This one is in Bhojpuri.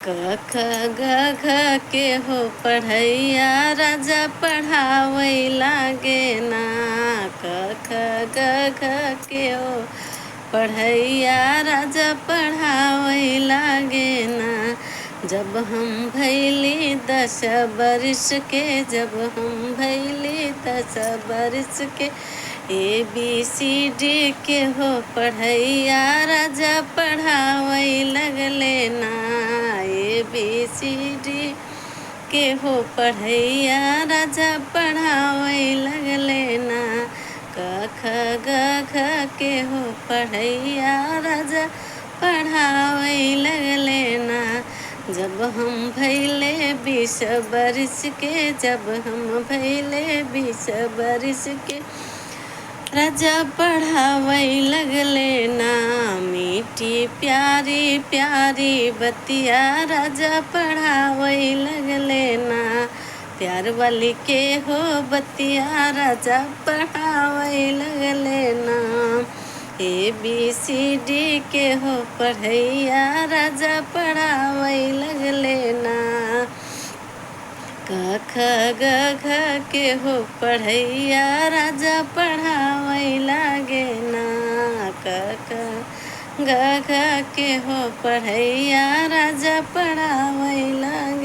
क ख ग घ के हो पढ़ैया राजा पढ़ावै लागे ना। क ख ग घ के हो पढ़ैया राजा पढ़ावै लागे ना। जब हम भैली 10 बरिस के, जब हम भैली 10 बरिस के, ABCD के हो पढ़ैया राजा पढ़ावै लगले ना। ABCD के हो पढ़ैया राजा पढ़ावै लगले ना। क ख ग घ के हो पढ़ैया राजा पढ़ावै लगले ना। जब हम भैले 20 बरिस के, जब हम भैले 20 बरिस के, राजा पढ़ावै लगले ना। मीठी प्यारी प्यारी बतिया राजा पढ़ावै लगले ना। प्यार वाली के हो बतिया राजा पढ़ावै लगले ना। ABCD के हो पढ़ैया राजा पढ़ावै लगले ना। क ख ग घ के हो पढ़ैया राजा पढ़ावै लागे ना। क ख ग घ के हो पढ़ैया राजा पढ़ावै लागे।